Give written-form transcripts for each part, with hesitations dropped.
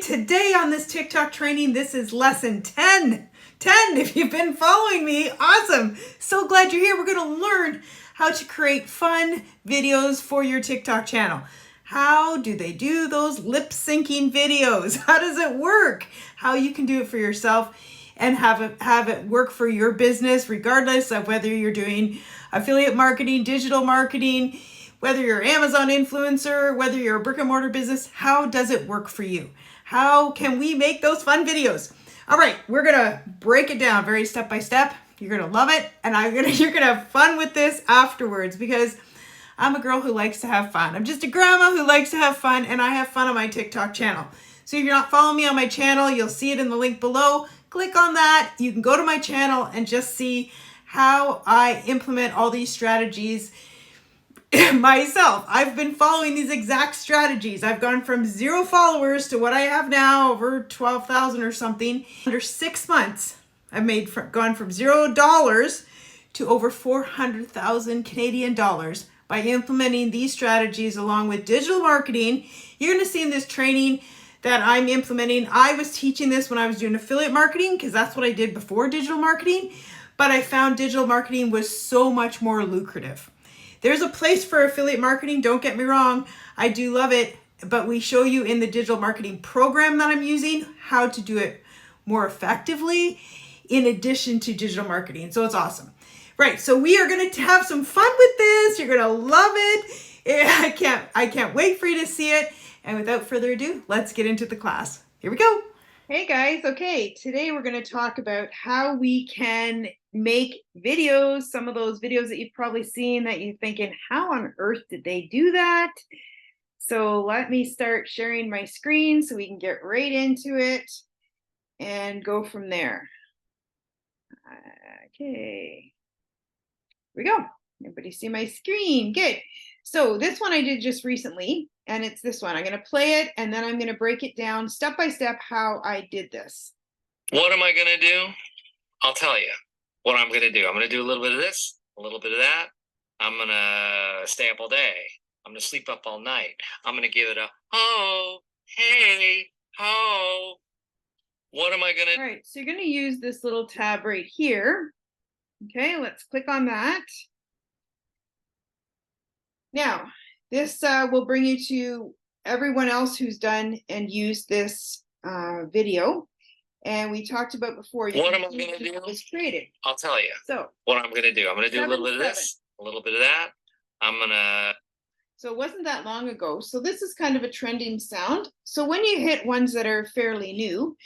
Today on this TikTok training, this is lesson 10. 10, if you've been following me, awesome. So glad you're here. We're going to learn how to create fun videos for your TikTok channel. How do they do those lip syncing videos? How does it work? How you can do it for yourself and have it work for your business, regardless of whether you're doing affiliate marketing, digital marketing, whether you're an Amazon influencer, whether you're a brick and mortar business. How does it work for you? How can we make those fun videos? All right, we're gonna break it down very step by step. You're gonna love it, and you're gonna have fun with this afterwards, because I'm a girl who likes to have fun. I'm just a grandma who likes to have fun, and I have fun on my TikTok channel. So if you're not following me on my channel, you'll see it in the link below. Click on that. You can go to my channel and just see how I implement all these strategies myself. I've been following these exact strategies. I've gone from 0 followers to what I have now, over 12,000 or something. Under 6 months, I've gone from $0 to over 400,000 Canadian dollars by implementing these strategies along with digital marketing. You're going to see in this training that I'm implementing. I was teaching this when I was doing affiliate marketing, because that's what I did before digital marketing, but I found digital marketing was so much more lucrative. There's a place for affiliate marketing, don't get me wrong. I do love it, but we show you in the digital marketing program that I'm using how to do it more effectively in addition to digital marketing. So it's awesome. Right, so we are gonna have some fun with this. You're gonna love it. I can't wait for you to see it. And without further ado, let's get into the class. Here we go. Hey guys, okay, today we're going to talk about how we can make videos, some of those videos that you've probably seen that you're thinking, how on earth did they do that? So let me start sharing my screen so we can get right into it and go from there. Okay, here we go. Everybody see my screen? Good. So this one I did just recently, and it's this one. I'm going to play it, and then I'm going to break it down step by step how I did this. What am I going to do? I'll tell you what I'm going to do. I'm going to do a little bit of this, a little bit of that. I'm going to stay up all day. I'm going to sleep up all night. I'm going to give it a ho, hey, ho. What am I going to do? All right, so you're going to use this little tab right here. Okay, let's click on that. Now, this will bring you to everyone else who's done and used this video. And we talked about before. What am I going to do? Was created. I'll tell you. So what I'm going to do. I'm going to do a little bit of this, a little bit of that. I'm going to. So it wasn't that long ago. So this is kind of a trending sound. So when you hit ones that are fairly new,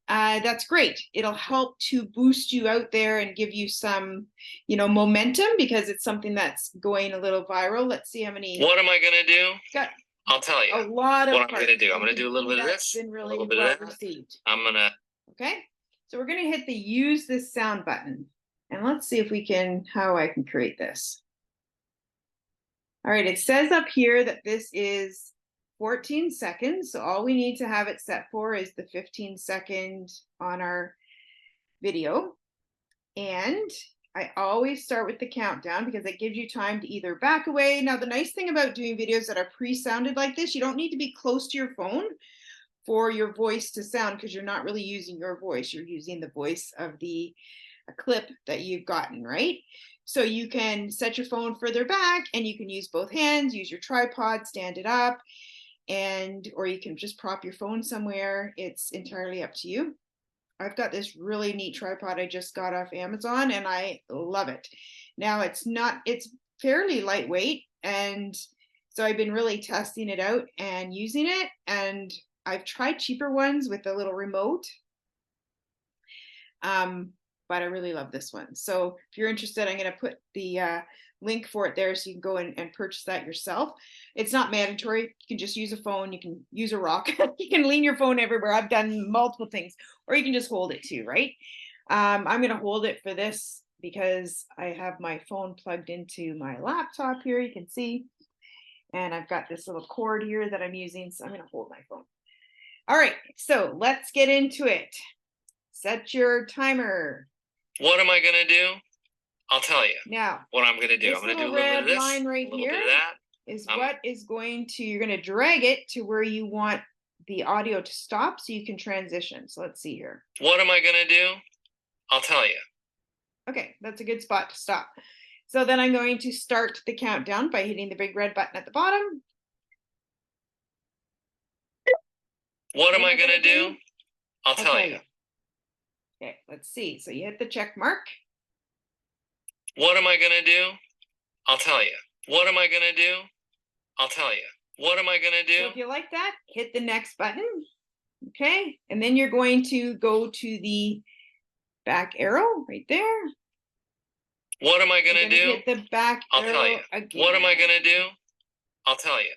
that's great. It'll help to boost you out there and give you some, momentum, because it's something that's going a little viral. Let's see how many. What am I going to do? Got I'll tell you. a lot of what I'm going to do. I'm going to do a little bit of this, been really a little bit well of that. Received. I'm going to. Okay, so we're going to hit the use this sound button, and let's see if we can, how I can create this. All right, it says up here that this is 14 seconds. So all we need to have it set for is the 15-second on our video. And I always start with the countdown because it gives you time to either back away. Now, the nice thing about doing videos that are pre-sounded like this, you don't need to be close to your phone for your voice to sound, because you're not really using your voice. You're using the voice of the clip that you've gotten, right? So you can set your phone further back, and you can use both hands, use your tripod, stand it up, or you can just prop your phone somewhere. It's entirely up to you. I've got this really neat tripod I just got off Amazon, and I love it. Now it's fairly lightweight, and so I've been really testing it out and using it, and I've tried cheaper ones with a little remote. But I really love this one. So if you're interested, I'm going to put the link for it there so you can go and purchase that yourself. It's not mandatory. You can just use a phone. You can use a rock. You can lean your phone everywhere. I've done multiple things, or you can just hold it too, right? I'm going to hold it for this because I have my phone plugged into my laptop here, you can see. And I've got this little cord here that I'm using, so I'm going to hold my phone. All right, so let's get into it. Set your timer. What am I going to do? I'll tell you. Now, what I'm going to do. I'm going to do a little bit of this, line right a little here bit of that. Is what is going to, you're going to drag it to where you want the audio to stop so you can transition. So let's see here. What am I gonna do? I'll tell you. Okay, that's a good spot to stop. So then I'm going to start the countdown by hitting the big red button at the bottom. What am I gonna do? I'll tell you. Okay, let's see. So you hit the check mark. What am I gonna do? I'll tell you. What am I gonna do? I'll tell you. What am I gonna do? So if you like that, hit the next button. Okay, and then you're going to go to the back arrow right there. What am I gonna do? Hit the back I'll arrow tell you. again. What am I gonna do? I'll tell you.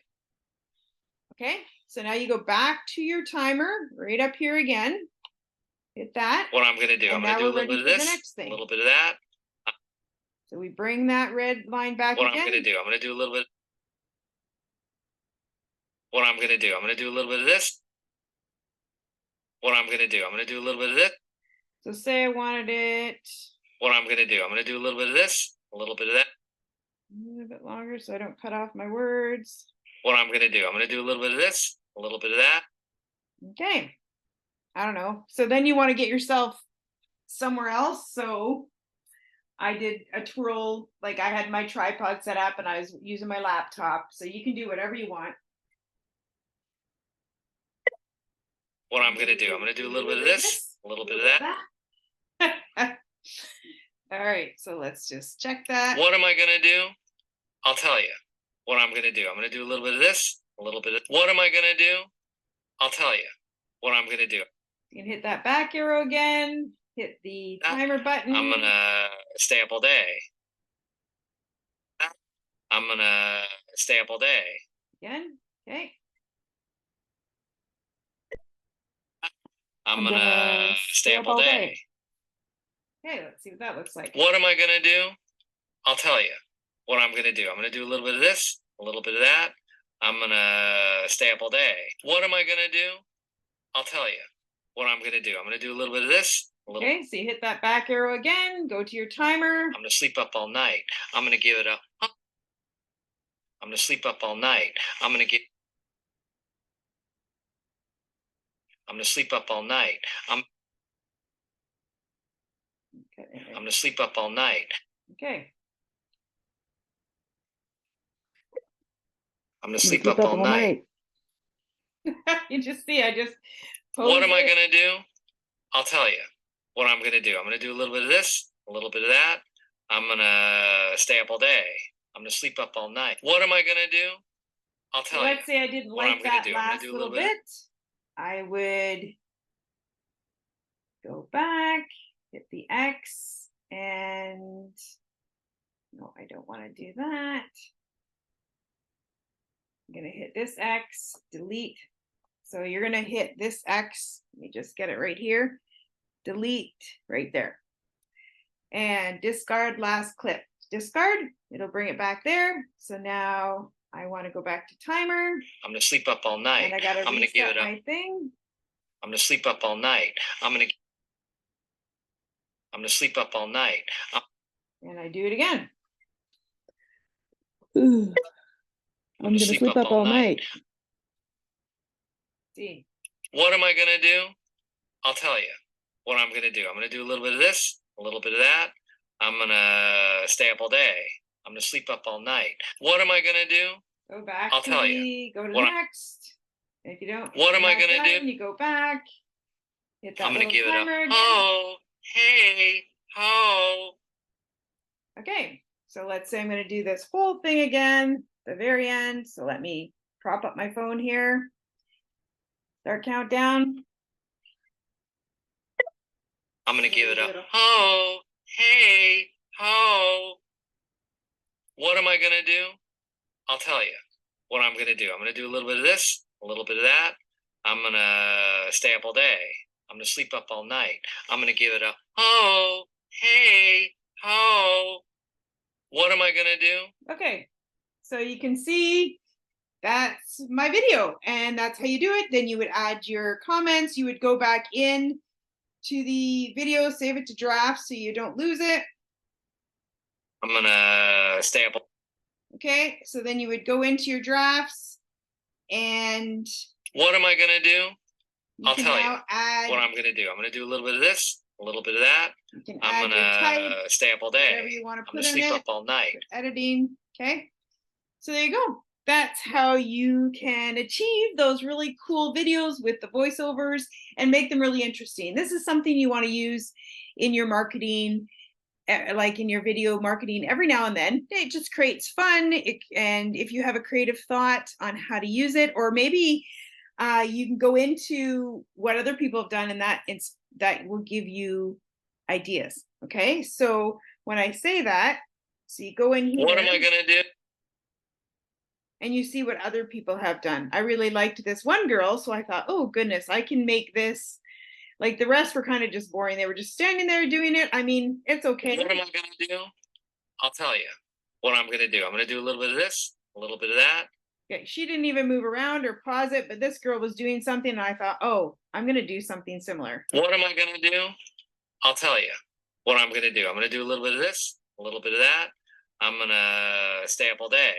Okay, so now you go back to your timer right up here again. Hit that. What I'm gonna do? And I'm gonna do a little bit of this, a little bit of that. So we bring that red line back what again. I'm gonna do? I'm gonna do a little bit. What I'm gonna do? I'm gonna do a little bit of this. What I'm gonna do? I'm gonna do a little bit of this. So say I wanted it. What I'm gonna do? I'm gonna do a little bit of this, a little bit of that. A little bit longer so I don't cut off my words. What I'm gonna do? I'm gonna do a little bit of this, a little bit of that. Okay. I don't know. So then you want to get yourself somewhere else. So I did a twirl, like I had my tripod set up and I was using my laptop. So you can do whatever you want. What I'm gonna do? I'm gonna do a little bit of this, a little bit of that. All right, so let's just check that. What am I gonna do? I'll tell you. What I'm gonna do? I'm gonna do a little bit of this, a little bit of. What am I gonna do? I'll tell you. What I'm gonna do. You can hit that back arrow again. Hit the timer button. I'm gonna stay up all day. I'm gonna stay up all day. Again. Okay. I'm gonna stay up all day. Okay, let's see what that looks like. What am I gonna do? I'll tell you. What I'm gonna do. I'm gonna do a little bit of this, a little bit of that. I'm gonna stay up all day. What am I gonna do? I'll tell you. What I'm gonna do. I'm gonna do a little bit of this. Okay, so you hit that back arrow again. Go to your timer. I'm gonna sleep up all night. I'm gonna give it a. I'm gonna sleep up all night. I'm gonna sleep up all night. I'm gonna sleep up all night. Okay. I'm gonna sleep up all night. You just see, I just. What am I gonna do? I'll tell you. What I'm gonna do. I'm gonna do a little bit of this, a little bit of that. I'm gonna stay up all day. I'm gonna sleep up all night. What am I gonna do? I'll tell you. Let's say I didn't like that last little bit. I would go back, hit the X, and no, I don't want to do that. I'm going to hit this X, delete. So you're going to hit this X. Let me just get it right here. Delete right there. And discard last clip. Discard, it'll bring it back there. So now I want to go back to timer. I'm gonna sleep up all night. And I gotta reset my thing. I'm gonna sleep up all night. I'm gonna sleep up all night. And I do it again. I'm gonna sleep up all night. See. What am I gonna do? I'll tell you. What I'm gonna do. I'm gonna do a little bit of this, a little bit of that. I'm gonna stay up all day. I'm gonna sleep up all night. What am I gonna do? Go back. I'll tell you. Go to next. If you don't. What am I gonna do? You go back. Hit that I'm gonna give it timer a. Oh, hey, oh. Okay, so let's say I'm gonna do this whole thing again, the very end. So let me prop up my phone here. Start countdown. I'm gonna give it a. Oh, hey, oh. What am I gonna do? I'll tell you. What I'm gonna do. I'm gonna do a little bit of this, a little bit of that. I'm gonna stay up all day. I'm gonna sleep up all night. I'm gonna give it a. Oh, hey, oh. What am I gonna do? Okay, so you can see that's my video, and that's how you do it. Then you would add your comments. You would go back in to the video, save it to draft so you don't lose it. I'm gonna stay up. Okay, so then you would go into your drafts and What am I going to do? You I'll can tell now you add, what I'm going to do. I'm going to do a little bit of this, a little bit of that. you can I'm add going your type, to stay up all day. whatever you want to I'm put going to in sleep it, up all night. editing, okay? So there you go. That's how you can achieve those really cool videos with the voiceovers and make them really interesting. This is something you want to use in your marketing, like in your video marketing every now and then. It just creates fun. And if you have a creative thought on how to use it, or maybe you can go into what other people have done, and that will give you ideas. Okay, so when I say that, so you go in here. What am I going to do? And you see what other people have done. I really liked this one girl, so I thought, oh goodness, I can make this. Like the rest were kind of just boring. They were just standing there doing it. I mean, it's okay. What am I going to do? I'll tell you what I'm going to do. I'm going to do a little bit of this, a little bit of that. Okay, she didn't even move around or pause it, but this girl was doing something, and I thought, oh, I'm going to do something similar. What am I going to do? I'll tell you what I'm going to do. I'm going to do a little bit of this, a little bit of that. I'm going to stay up all day.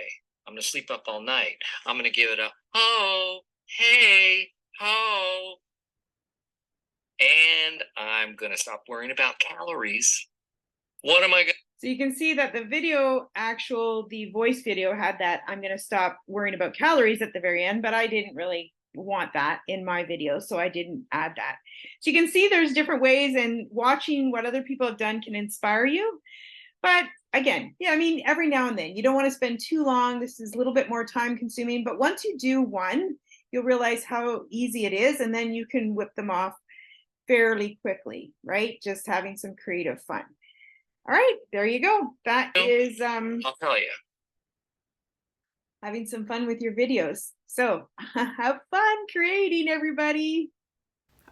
I'm going to sleep up all night. I'm going to give it a ho, hey, ho. And I'm going to stop worrying about calories. What am I going to So you can see that the video, the voice video had that I'm going to stop worrying about calories at the very end, but I didn't really want that in my video, so I didn't add that. So you can see there's different ways, and watching what other people have done can inspire you. But again, yeah, I mean, every now and then, you don't want to spend too long. This is a little bit more time consuming, but once you do one, you'll realize how easy it is, and then you can whip them off fairly quickly, right? Just having some creative fun. All right, there you go. That is I'll tell you. Having some fun with your videos. So have fun creating, everybody.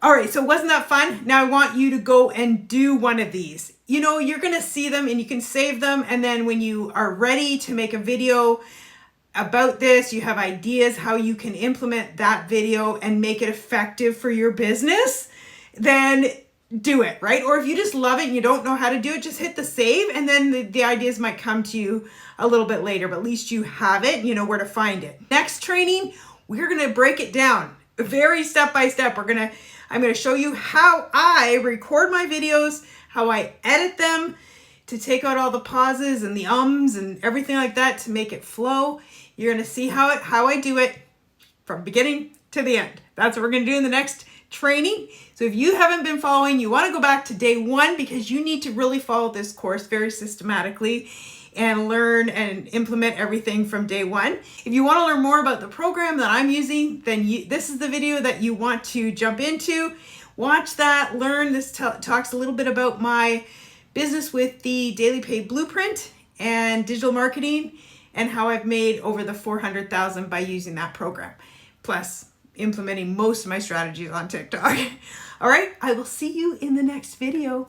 All right, so wasn't that fun? Now I want you to go and do one of these. You know, you're gonna see them and you can save them, and then when you are ready to make a video about this, you have ideas how you can implement that video and make it effective for your business, then do it, right? Or if you just love it and you don't know how to do it, just hit the save, and then the ideas might come to you a little bit later, but at least you have it, you know where to find it. Next training, we're gonna break it down very step by step. I'm gonna show you how I record my videos, how I edit them to take out all the pauses and the ums and everything like that to make it flow. You're gonna see how I do it from beginning to the end. That's what we're gonna do in the next training. So if you haven't been following, you want to go back to day one, because you need to really follow this course very systematically and learn and implement everything from day one. If you want to learn more about the program that I'm using, then this is the video that you want to jump into. Watch that, learn. This talks a little bit about my business with the Daily Paid Blueprint and digital marketing, and how I've made over the 400,000 by using that program. Plus implementing most of my strategies on TikTok. All right, I will see you in the next video.